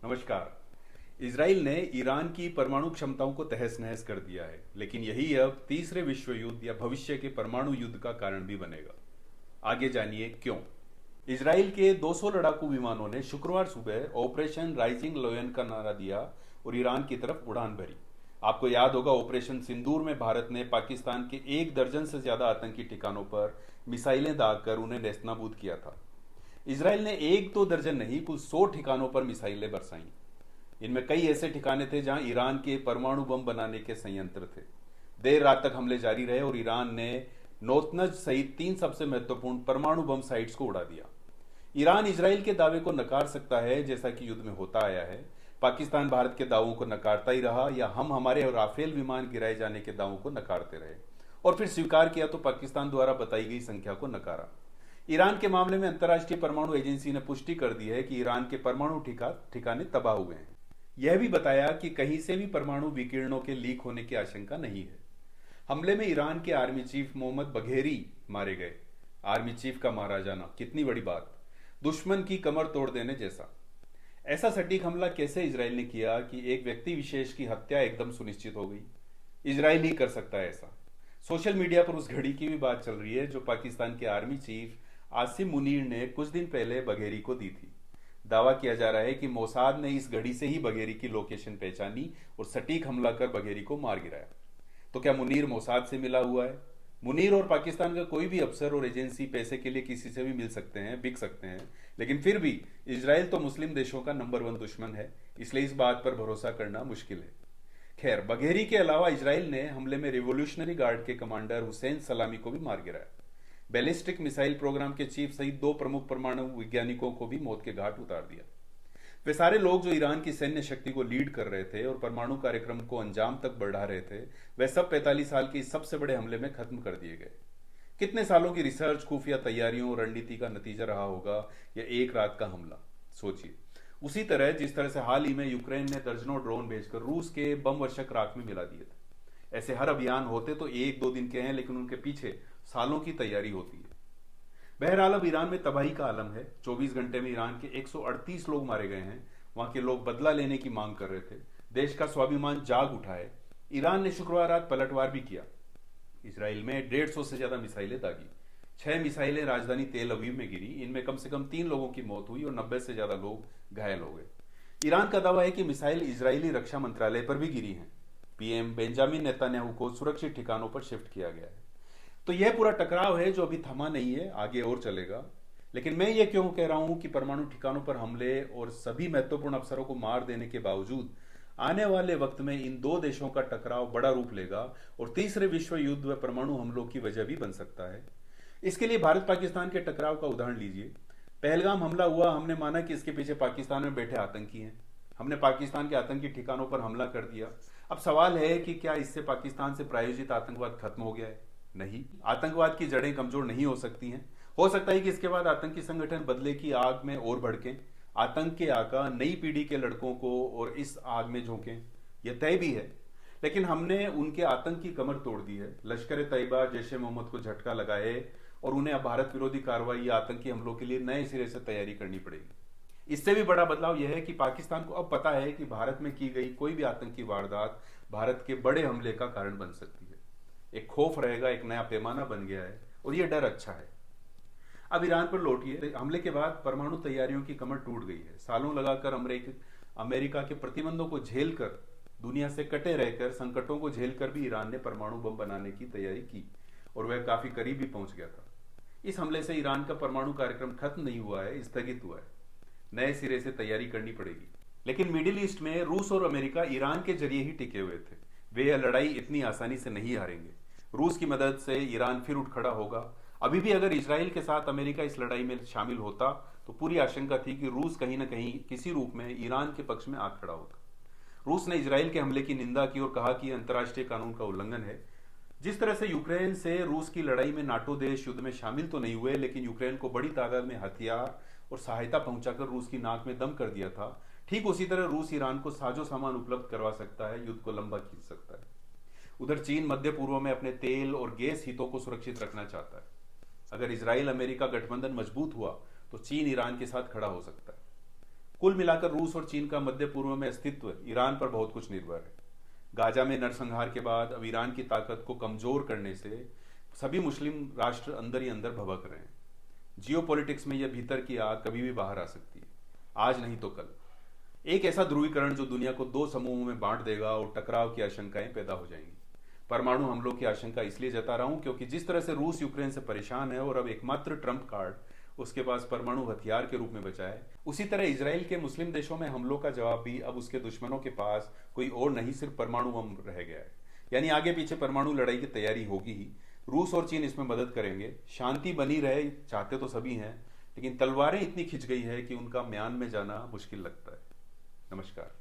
नमस्कार। इजराइल ने ईरान की परमाणु क्षमताओं को तहस नहस कर दिया है, लेकिन यही अब तीसरे विश्व युद्ध या भविष्य के परमाणु युद्ध का कारण भी बनेगा। आगे जानिए क्यों। इजराइल के 200 लड़ाकू विमानों ने शुक्रवार सुबह ऑपरेशन राइजिंग लायन का नारा दिया और ईरान की तरफ उड़ान भरी। आपको याद होगा, ऑपरेशन सिंदूर में भारत ने पाकिस्तान के 1 दर्जन से ज्यादा आतंकी ठिकानों पर मिसाइलें दागकर उन्हें नेस्तनाबूद किया था। इजराइल ने 1-2 दर्जन नहीं, कुल 100 ठिकानों पर मिसाइलें बरसाईं। इनमें कई ऐसे ठिकाने थे जहां ईरान के परमाणु बम बनाने के संयंत्र थे। देर रात तक हमले जारी रहे और ईरान ने नोतनज सहित 3 सबसे महत्वपूर्ण परमाणु बम साइट्स को उड़ा दिया। ईरान इजराइल के दावे को नकार सकता है, जैसा कि युद्ध में होता आया है। पाकिस्तान भारत के दावों को नकारता ही रहा, या हम हमारे राफेल विमान गिराए जाने के दावों को नकारते रहे और फिर स्वीकार किया तो पाकिस्तान द्वारा बताई गई संख्या को नकारा। ईरान के मामले में अंतर्राष्ट्रीय परमाणु एजेंसी ने पुष्टि कर दी है कि ईरान के परमाणु ठिकाने तबाह हुए हैं। यह भी बताया कि कहीं से भी परमाणु विकिरणों के लीक होने की आशंका नहीं है। हमले में ईरान के आर्मी चीफ मोहम्मद बघेरी मारे गए। आर्मी चीफ का मारा जाना कितनी बड़ी बात, दुश्मन की कमर तोड़ देने जैसा। ऐसा सटीक हमला कैसे इजराइल ने किया कि एक व्यक्ति विशेष की हत्या एकदम सुनिश्चित हो गई। इजराइल ही कर सकता है ऐसा। सोशल मीडिया पर उस घड़ी की भी बात चल रही है जो पाकिस्तान के आर्मी चीफ आसिम मुनीर ने कुछ दिन पहले बघेरी को दी थी। दावा किया जा रहा है कि मोसाद ने इस घड़ी से ही बघेरी की लोकेशन पहचानी और सटीक हमला कर बघेरी को मार गिराया। तो क्या मुनीर मोसाद से मिला हुआ है? मुनीर और पाकिस्तान का कोई भी अफसर और एजेंसी पैसे के लिए किसी से भी मिल सकते हैं, बिक सकते हैं, लेकिन फिर भी इजराइल तो मुस्लिम देशों का नंबर 1 दुश्मन है, इसलिए इस बात पर भरोसा करना मुश्किल है। खैर, बघेरी के अलावा इजराइल ने हमले में रिवोल्यूशनरी गार्ड के कमांडर हुसैन सलामी को भी मार गिराया। बैलिस्टिक मिसाइल प्रोग्राम के चीफ सहित 2 प्रमुख परमाणु वैज्ञानिकों को भी मौत के घाट उतार दिया। वे सारे लोग जो ईरान की सैन्य शक्ति को लीड कर रहे थे और परमाणु कार्यक्रम को अंजाम तक बढ़ा रहे थे, वे सब 45 साल के इस सबसे बड़े हमले में खत्म कर दिए गए। कितने सालों की रिसर्च, खुफिया तैयारियों और रणनीति का नतीजा रहा होगा यह एक रात का हमला। सोचिए, उसी तरह जिस तरह से हाल ही में यूक्रेन ने दर्जनों ड्रोन भेजकर रूस के बम वर्षक राख में मिला दिए थे। ऐसे हर अभियान होते तो 1-2 दिन के हैं, लेकिन उनके पीछे सालों की तैयारी होती है। बहरहाल अब ईरान में तबाही का आलम है। 24 घंटे में ईरान के 138 लोग मारे गए हैं। वहां के लोग बदला लेने की मांग कर रहे थे। देश का स्वाभिमान जाग उठा है। ईरान ने शुक्रवार रात पलटवार भी किया। इसराइल में 150 से ज्यादा मिसाइलें दागी। 6 मिसाइलें राजधानी तेल अवीव में गिरी। इनमें कम से कम 3 लोगों की मौत हुई और 90 से ज्यादा लोग घायल हो गए। ईरान का दावा है कि मिसाइल इजरायली रक्षा मंत्रालय पर भी गिरी हैं। पीएम बेंजामिन नेतन्याहू को सुरक्षित ठिकानों पर शिफ्ट किया गया है। तो यह पूरा टकराव है जो अभी थमा नहीं है, आगे और चलेगा। लेकिन मैं ये क्यों कह रहा हूं कि परमाणु ठिकानों पर हमले और सभी महत्वपूर्ण अफसरों को मार देने के बावजूद आने वाले वक्त में इन 2 देशों का टकराव बड़ा रूप लेगा और तीसरे विश्व युद्ध व परमाणु हमलों की वजह भी बन सकता है। इसके लिए भारत पाकिस्तान के टकराव का उदाहरण लीजिए। पहलगाम हमला हुआ, हमने माना कि इसके पीछे पाकिस्तान में बैठे आतंकी हैं। हमने पाकिस्तान के आतंकी ठिकानों पर हमला कर दिया। अब सवाल है कि क्या इससे पाकिस्तान से प्रायोजित आतंकवाद खत्म हो गया है? नहीं, आतंकवाद की जड़ें कमजोर नहीं हो सकती हैं। हो सकता है कि इसके बाद आतंकी संगठन बदले की आग में और भड़कें, आतंक के आका नई पीढ़ी के लड़कों को और इस आग में झोंकें। यह तय भी है। लेकिन हमने उनके आतंक की कमर तोड़ दी है। लश्कर तैयबा, जैश-ए मोहम्मद को झटका लगाए और उन्हें अब भारत विरोधी कार्रवाई या आतंकी हमलों के लिए नए सिरे से तैयारी करनी पड़ेगी। इससे भी बड़ा बदलाव यह है कि पाकिस्तान को अब पता है कि भारत में की गई कोई भी आतंकी वारदात भारत के बड़े हमले का कारण बन सकती है। एक खौफ रहेगा, एक नया पैमाना बन गया है और यह डर अच्छा है। अब ईरान पर लौटिए। हमले के बाद परमाणु तैयारियों की कमर टूट गई है। सालों लगाकर अमेरिका के प्रतिबंधों को झेलकर, दुनिया से कटे रहकर, संकटों को झेलकर भी ईरान ने परमाणु बम बनाने की तैयारी की और वह काफी करीब भी पहुंच गया था। इस हमले से ईरान का परमाणु कार्यक्रम खत्म नहीं हुआ है, स्थगित हुआ है। नए सिरे से तैयारी करनी पड़ेगी। लेकिन मिडिल ईस्ट में रूस और अमेरिका ईरान के जरिए ही टिके हुए थे। वे यह लड़ाई इतनी आसानी से नहीं हारेंगे। रूस की मदद से ईरान फिर उठ खड़ा होगा। अभी भी अगर इजराइल के साथ अमेरिका इस लड़ाई में शामिल होता तो पूरी आशंका थी कि रूस कहीं न कहीं किसी रूप में ईरान के पक्ष में आ खड़ा होता। रूस ने इजराइल के हमले की निंदा की और कहा कि अंतर्राष्ट्रीय कानून का उल्लंघन है। जिस तरह से यूक्रेन से रूस की लड़ाई में नाटो देश युद्ध में शामिल तो नहीं हुए, लेकिन यूक्रेन को बड़ी तादाद में हथियार और सहायता पहुंचाकर रूस की नाक में दम कर दिया था, ठीक उसी तरह रूस ईरान को साजो सामान उपलब्ध करवा सकता है, युद्ध को लंबा खींच सकता है। उधर चीन मध्य पूर्व में अपने तेल और गैस हितों को सुरक्षित रखना चाहता है। अगर इजराइल अमेरिका गठबंधन मजबूत हुआ तो चीन ईरान के साथ खड़ा हो सकता है। कुल मिलाकर रूस और चीन का मध्य पूर्व में अस्तित्व ईरान पर बहुत कुछ निर्भर है। गाजा में नरसंहार के बाद अब ईरान की ताकत को कमजोर करने से सभी मुस्लिम राष्ट्र अंदर ही अंदर भभक रहे हैं। जियो पॉलिटिक्स में यह भीतर की आग कभी भी बाहर आ सकती है, आज नहीं तो कल। एक ऐसा ध्रुवीकरण जो दुनिया को दो समूहों में बांट देगा और टकराव की आशंकाएं पैदा हो जाएंगी। परमाणु हमलों की आशंका इसलिए जता रहा हूं क्योंकि जिस तरह से रूस यूक्रेन से परेशान है और अब एकमात्र ट्रंप कार्ड उसके पास परमाणु हथियार के रूप में बचा है, उसी तरह इजराइल के मुस्लिम देशों में हमलों का जवाब भी अब उसके दुश्मनों के पास कोई और नहीं, सिर्फ परमाणु बम रह गया है। यानी आगे पीछे परमाणु लड़ाई की तैयारी होगी ही। रूस और चीन इसमें मदद करेंगे। शांति बनी रहे चाहते तो सभी हैं, लेकिन तलवारें इतनी खिंच गई है कि उनका म्यान में जाना मुश्किल लगता है। नमस्कार।